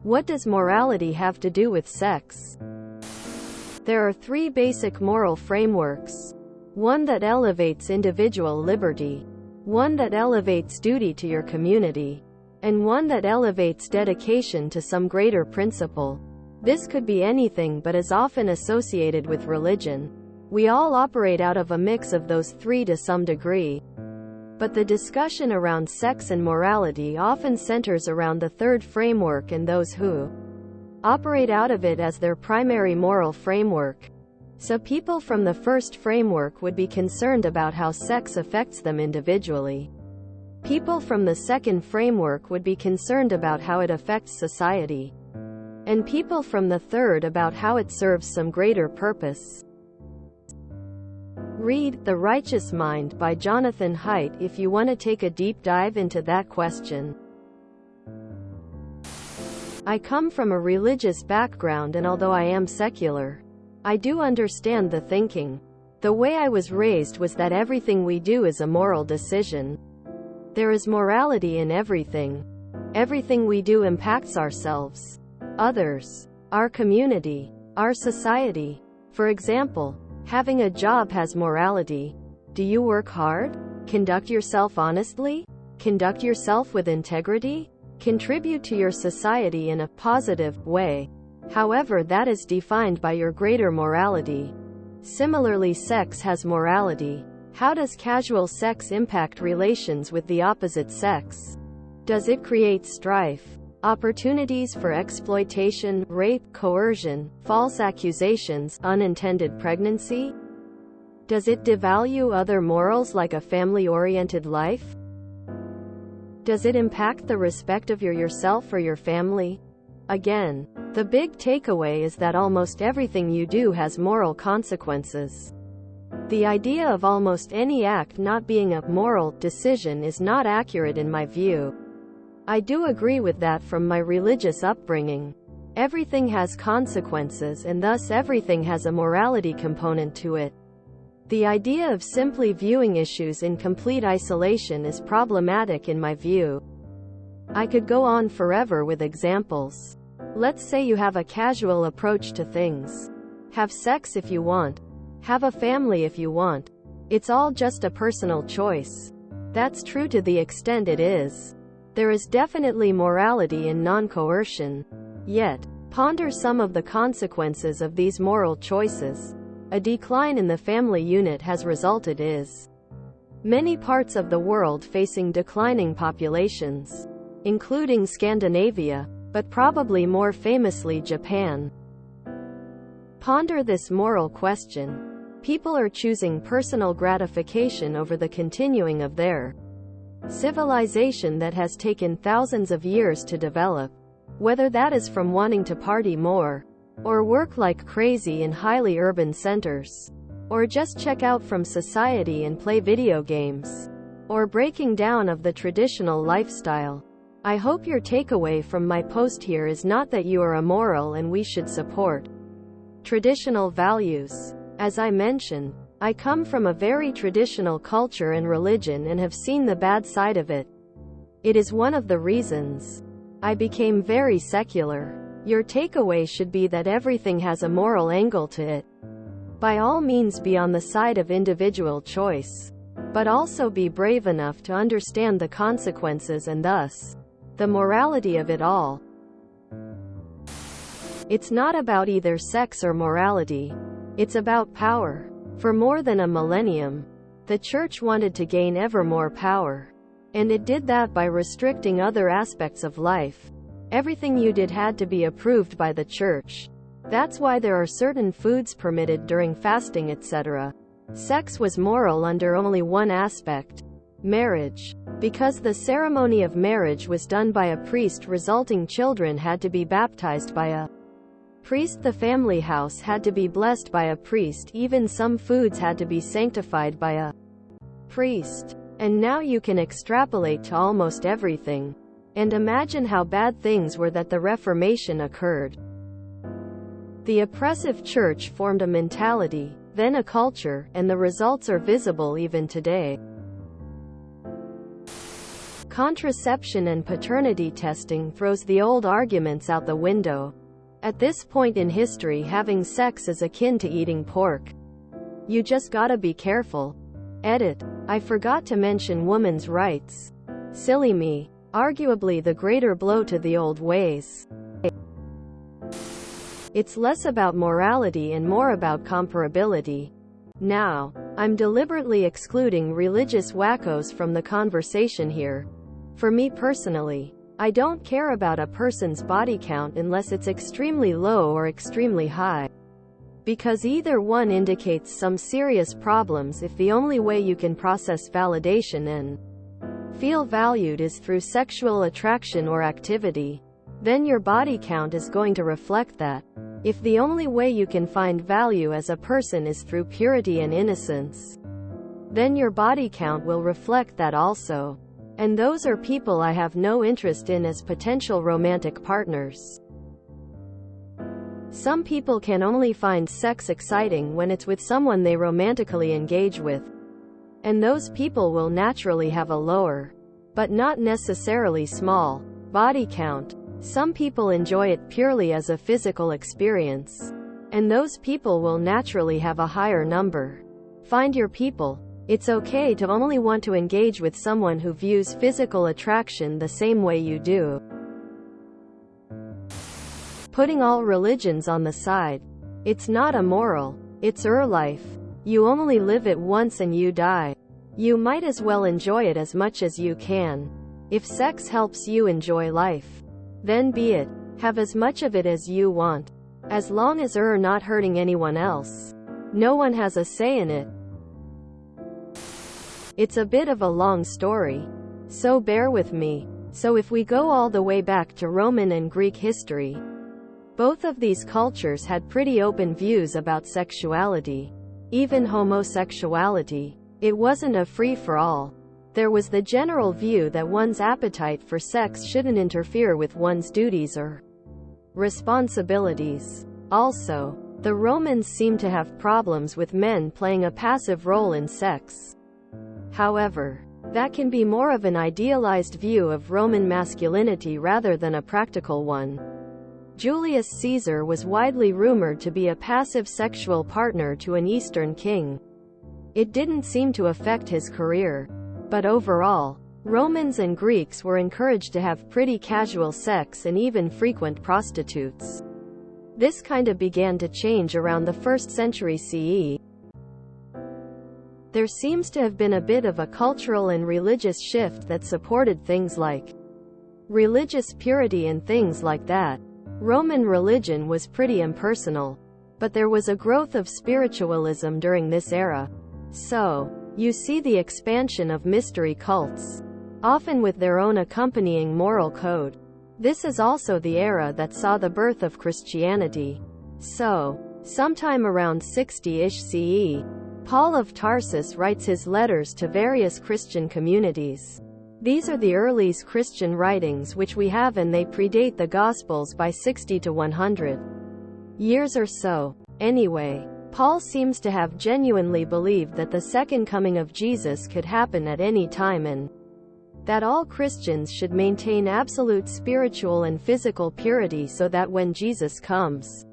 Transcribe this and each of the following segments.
What does morality have to do with sex? There are three basic moral frameworks. One that elevates individual liberty, one that elevates duty to your community, and one that elevates dedication to some greater principle. This could be anything but is often associated with religion. We all operate out of a mix of those three to some degree. But the discussion around sex and morality often centers around the third framework and those who operate out of it as their primary moral framework. So people from the first framework would be concerned about how sex affects them individually. People from the second framework would be concerned about how it affects society. And people from the third about how it serves some greater purpose. Read The Righteous Mind by Jonathan Haidt if you want to take a deep dive into that question. I come from a religious background, and although I am secular, I do understand the thinking. The way I was raised was that everything we do is a moral decision. There is morality in everything. Everything we do impacts ourselves, others, our community, our society. For example, having a job has morality. Do you work hard? Conduct yourself honestly? Conduct yourself with integrity? Contribute to your society in a positive way. However, that is defined by your greater morality. Similarly, sex has morality. How does casual sex impact relations with the opposite sex? Does it create strife, opportunities for exploitation, rape, coercion, false accusations, unintended pregnancy? Does it devalue other morals like a family-oriented life? Does it impact the respect of yourself or your family? Again, the big takeaway is that almost everything you do has moral consequences. The idea of almost any act not being a moral decision is not accurate in my view. I do agree with that from my religious upbringing. Everything has consequences, and thus everything has a morality component to it. The idea of simply viewing issues in complete isolation is problematic in my view. I could go on forever with examples. Let's say you have a casual approach to things. Have sex if you want. Have a family if you want. It's all just a personal choice. That's true to the extent it is. There is definitely morality in non-coercion. Yet, ponder some of the consequences of these moral choices. A decline in the family unit has resulted in many parts of the world facing declining populations, including Scandinavia, but probably more famously Japan. Ponder this moral question. People are choosing personal gratification over the continuing of their civilization that has taken thousands of years to develop. Whether that is from wanting to party more, or work like crazy in highly urban centers, or just check out from society and play video games, or breaking down of the traditional lifestyle. I hope your takeaway from my post here is not that you are immoral and we should support traditional values. As I mentioned, I come from a very traditional culture and religion and have seen the bad side of it. It is one of the reasons I became very secular. Your takeaway should be that everything has a moral angle to it. By all means, be on the side of individual choice, but also be brave enough to understand the consequences and thus the morality of it all. It's not about either sex or morality. It's about power. For more than a millennium, the church wanted to gain ever more power. And it did that by restricting other aspects of life. Everything you did had to be approved by the church. That's why there are certain foods permitted during fasting, etc. Sex was moral under only one aspect: marriage. Because the ceremony of marriage was done by a priest, resulting children had to be baptized by a priest. The family house had to be blessed by a priest. Even some foods had to be sanctified by a priest. And now you can extrapolate to almost everything. And imagine how bad things were that the Reformation occurred. The oppressive church formed a mentality, then a culture, and the results are visible even today. Contraception and paternity testing throws the old arguments out the window. At this point in history, having sex is akin to eating pork. You just gotta be careful. Edit. I forgot to mention women's rights. Silly me. Arguably the greater blow to the old ways. It's less about morality and more about comparability. Now, I'm deliberately excluding religious wackos from the conversation here. For me personally, I don't care about a person's body count unless it's extremely low or extremely high. Because either one indicates some serious problems if the only way you can process validation and feel valued is through sexual attraction or activity. Then your body count is going to reflect that. If the only way you can find value as a person is through purity and innocence, then your body count will reflect that also. And those are people I have no interest in as potential romantic partners. Some people can only find sex exciting when it's with someone they romantically engage with. And those people will naturally have a lower, but not necessarily small, body count. Some people enjoy it purely as a physical experience. And those people will naturally have a higher number. Find your people. It's okay to only want to engage with someone who views physical attraction the same way you do. Putting all religions on the side. It's not immoral. It's life. You only live it once and you die. You might as well enjoy it as much as you can. If sex helps you enjoy life, then be it. Have as much of it as you want. As long as not hurting anyone else. No one has a say in it. It's a bit of a long story, so bear with me. So if we go all the way back to Roman and Greek history, both of these cultures had pretty open views about sexuality. Even homosexuality. It wasn't a free-for-all. There was the general view that one's appetite for sex shouldn't interfere with one's duties or responsibilities. Also, the Romans seemed to have problems with men playing a passive role in sex. However, that can be more of an idealized view of Roman masculinity rather than a practical one. Julius Caesar was widely rumored to be a passive sexual partner to an Eastern king. It didn't seem to affect his career. But overall, Romans and Greeks were encouraged to have pretty casual sex and even frequent prostitutes. This kinda began to change around the 1st century CE. There seems to have been a bit of a cultural and religious shift that supported things like religious purity and things like that. Roman religion was pretty impersonal, but there was a growth of spiritualism during this era. So, you see the expansion of mystery cults, often with their own accompanying moral code. This is also the era that saw the birth of Christianity. So, sometime around 60-ish CE, Paul of Tarsus writes his letters to various Christian communities. These are the earliest Christian writings which we have, and they predate the Gospels by 60 to 100 years or so. Anyway, Paul seems to have genuinely believed that the second coming of Jesus could happen at any time and that all Christians should maintain absolute spiritual and physical purity so that when Jesus comes,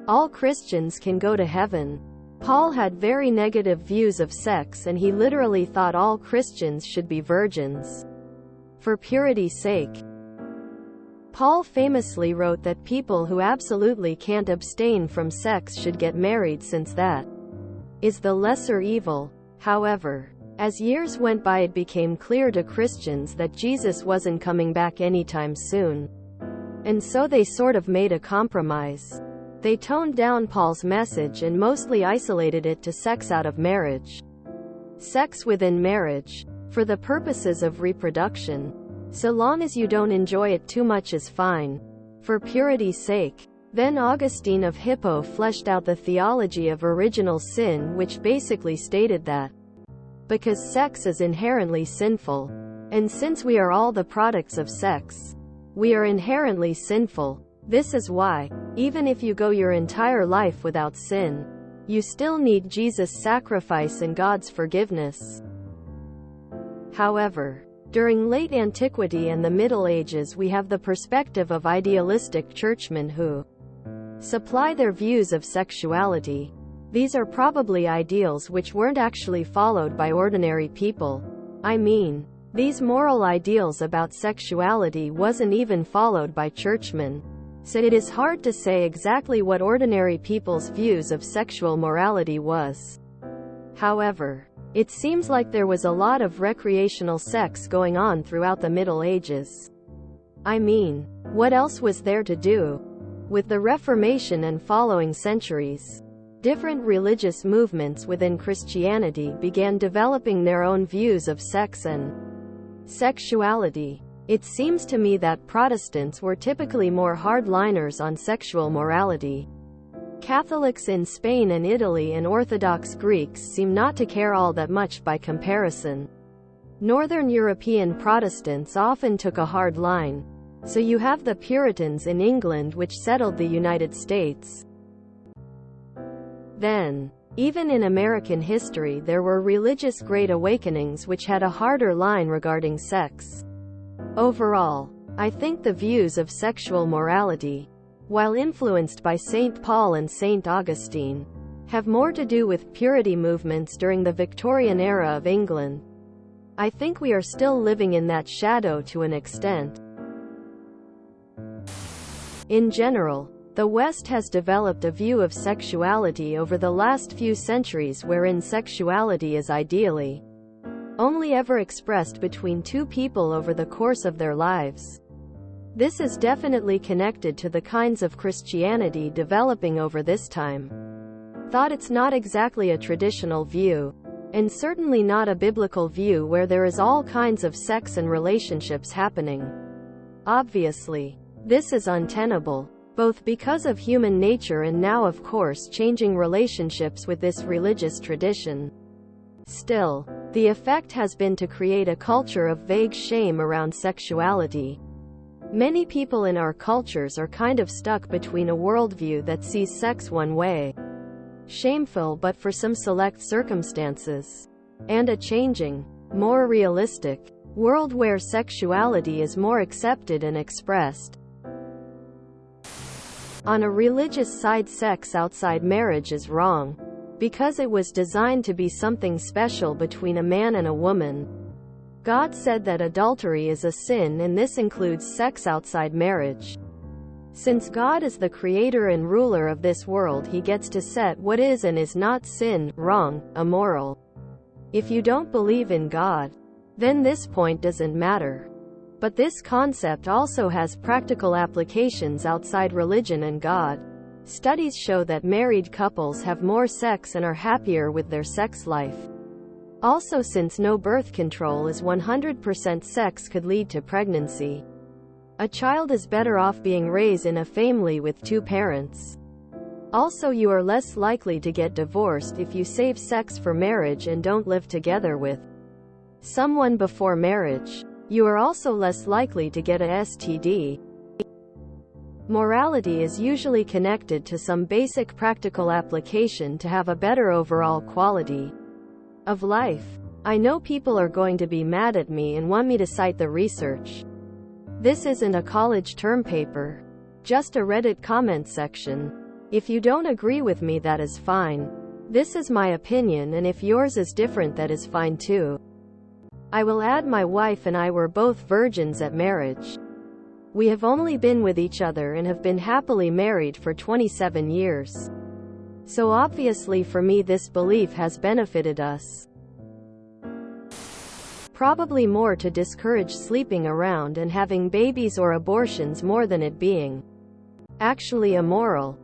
all Christians can go to heaven. Paul had very negative views of sex, and he literally thought all Christians should be virgins for purity's sake. Paul famously wrote that people who absolutely can't abstain from sex should get married, since that is the lesser evil. However, as years went by, it became clear to Christians that Jesus wasn't coming back anytime soon. And so they sort of made a compromise. They toned down Paul's message and mostly isolated it to sex out of marriage. Sex within marriage, for the purposes of reproduction. So long as you don't enjoy it too much is fine. For purity's sake. Then Augustine of Hippo fleshed out the theology of original sin, which basically stated that because sex is inherently sinful, and since we are all the products of sex, we are inherently sinful. This is why, even if you go your entire life without sin, you still need Jesus' sacrifice and God's forgiveness. However, During late antiquity and the Middle Ages we have the perspective of idealistic churchmen who supply their views of sexuality. These are probably ideals which weren't actually followed by ordinary people. I mean, these moral ideals about sexuality wasn't even followed by churchmen. So it is hard to say exactly what ordinary people's views of sexual morality was. However, it seems like there was a lot of recreational sex going on throughout the Middle Ages. I mean, what else was there to do? With the Reformation and following centuries, different religious movements within Christianity began developing their own views of sex and sexuality. It seems to me that Protestants were typically more hardliners on sexual morality. Catholics in Spain and Italy and Orthodox Greeks seem not to care all that much by comparison. Northern European Protestants often took a hard line. So you have the Puritans in England which settled the United States. Then, even in American history there were religious great awakenings which had a harder line regarding sex. Overall, I think the views of sexual morality, while influenced by St. Paul and St. Augustine, have more to do with purity movements during the Victorian era of England. I think we are still living in that shadow to an extent. In general, the West has developed a view of sexuality over the last few centuries wherein sexuality is ideally only ever expressed between two people over the course of their lives. This is definitely connected to the kinds of Christianity developing over this time. Thought it's not exactly a traditional view, and certainly not a biblical view where there is all kinds of sex and relationships happening. Obviously, this is untenable, both because of human nature and now of course changing relationships with this religious tradition. Still, the effect has been to create a culture of vague shame around sexuality. Many people in our cultures are kind of stuck between a worldview that sees sex one way, shameful but for some select circumstances, and a changing, more realistic world where sexuality is more accepted and expressed. On a religious side, sex outside marriage is wrong, because it was designed to be something special between a man and a woman. God said that adultery is a sin, and this includes sex outside marriage. Since God is the creator and ruler of this world, he gets to set what is and is not sin, wrong, immoral. If you don't believe in God, then this point doesn't matter. But this concept also has practical applications outside religion and God. Studies show that married couples have more sex and are happier with their sex life. Also, since no birth control is 100%, sex could lead to pregnancy. A child is better off being raised in a family with two parents. Also, you are less likely to get divorced if you save sex for marriage and don't live together with someone before marriage. You are also less likely to get a STD. Morality is usually connected to some basic practical application to have a better overall quality of life. I know people are going to be mad at me and want me to cite the research. This isn't a college term paper, just a Reddit comment section. If you don't agree with me, that is fine. This is my opinion, and if yours is different, that is fine too. I will add, my wife and I were both virgins at marriage. We have only been with each other and have been happily married for 27 years. So obviously for me this belief has benefited us. Probably more to discourage sleeping around and having babies or abortions more than it being actually immoral.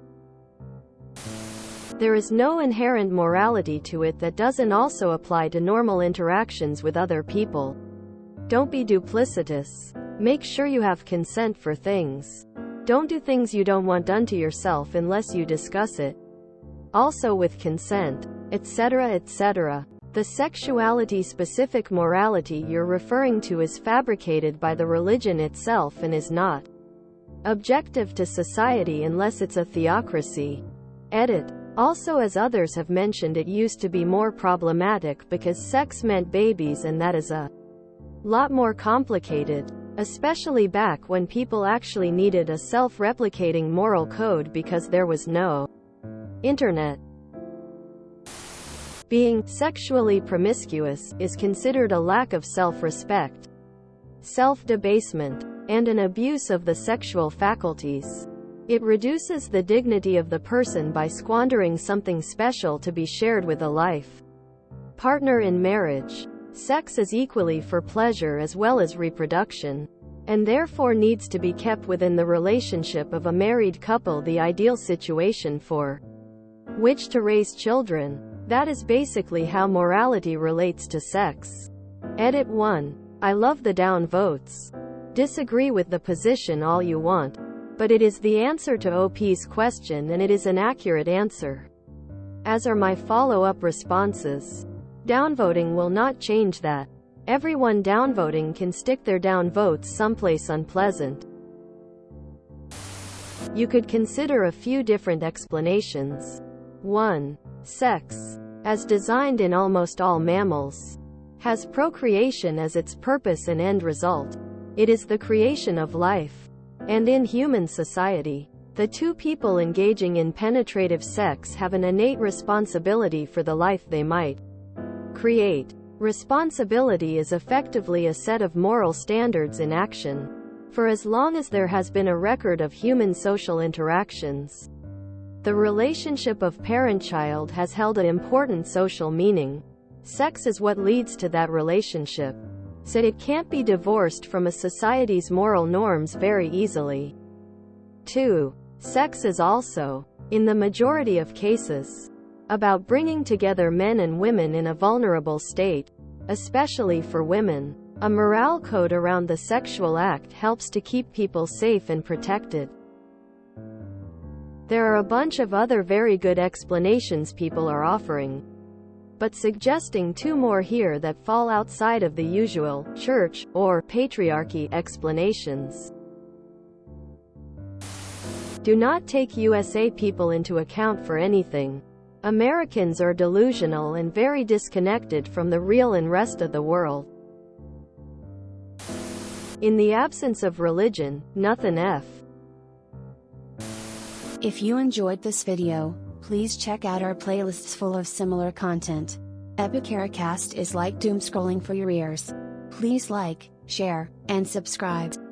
There is no inherent morality to it that doesn't also apply to normal interactions with other people. Don't be duplicitous. Make sure you have consent for things. Don't do things you don't want done to yourself unless you discuss it. Also with consent, etc., etc. The sexuality-specific morality you're referring to is fabricated by the religion itself and is not objective to society unless it's a theocracy. Edit. Also, as others have mentioned, it used to be more problematic because sex meant babies, and that is a Lot more complicated. Especially back when people actually needed a self-replicating moral code because there was no internet. Being sexually promiscuous is considered a lack of self-respect, self-debasement, and an abuse of the sexual faculties. It reduces the dignity of the person by squandering something special to be shared with a life partner in marriage. Sex is equally for pleasure as well as reproduction, and therefore needs to be kept within the relationship of a married couple, the ideal situation for which to raise children. That is basically how morality relates to sex. Edit 1. I love the down votes. Disagree with the position all you want, but it is the answer to OP's question, and it is an accurate answer, as are my follow-up responses. Downvoting will not change that. Everyone downvoting can stick their down votes someplace unpleasant. You could consider a few different explanations. 1. Sex, as designed in almost all mammals, has procreation as its purpose and end result. It is the creation of life. And in human society, the two people engaging in penetrative sex have an innate responsibility for the life they might create. Responsibility is effectively a set of moral standards in action. For as long as there has been a record of human social interactions, the relationship of parent-child has held an important social meaning. Sex is what leads to that relationship, so it can't be divorced from a society's moral norms very easily. 2. Sex is also, in the majority of cases, about bringing together men and women in a vulnerable state, especially for women. A morale code around the sexual act helps to keep people safe and protected. There are a bunch of other very good explanations people are offering, but suggesting two more here that fall outside of the usual church or patriarchy explanations. Do not take USA people into account for anything. Americans are delusional and very disconnected from the real and rest of the world. In the absence of religion, nothing F. If you enjoyed this video, please check out our playlists full of similar content. Epicaricast is like doom scrolling for your ears. Please like, share, and subscribe.